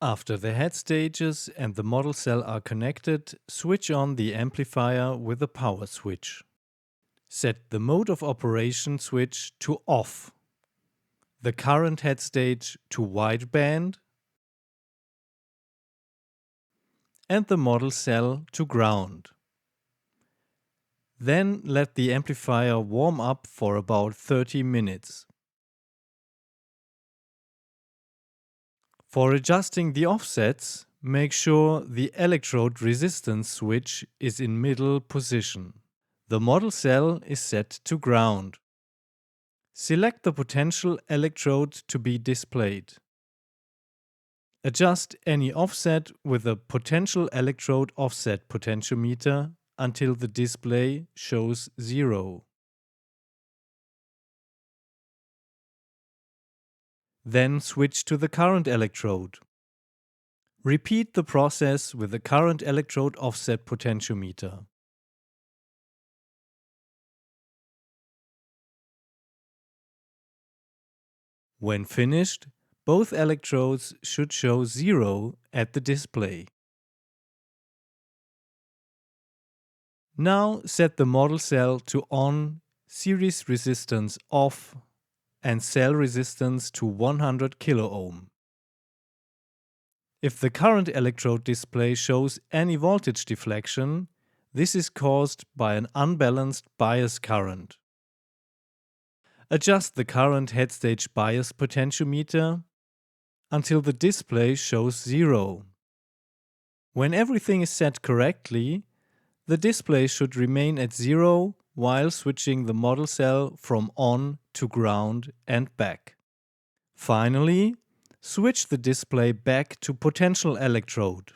After the head stages and the model cell are connected, switch on the amplifier with a power switch. Set the mode of operation switch to off, the current head stage to wideband, and the model cell to ground. Then let the amplifier warm up for about 30 minutes. For adjusting the offsets, make sure the electrode resistance switch is in middle position. The model cell is set to ground. Select the potential electrode to be displayed. Adjust any offset with a potential electrode offset potentiometer until the display shows 0. Then switch to the current electrode. Repeat the process with the current electrode offset potentiometer. When finished, both electrodes should show 0 at the display. Now set the model cell to on, series resistance off, and cell resistance to 100 kΩ. If the current electrode display shows any voltage deflection, this is caused by an unbalanced bias current. Adjust the current head stage bias potentiometer until the display shows 0. When everything is set correctly, the display should remain at 0 while switching the model cell from on to ground and back. Finally, switch the display back to potential electrode.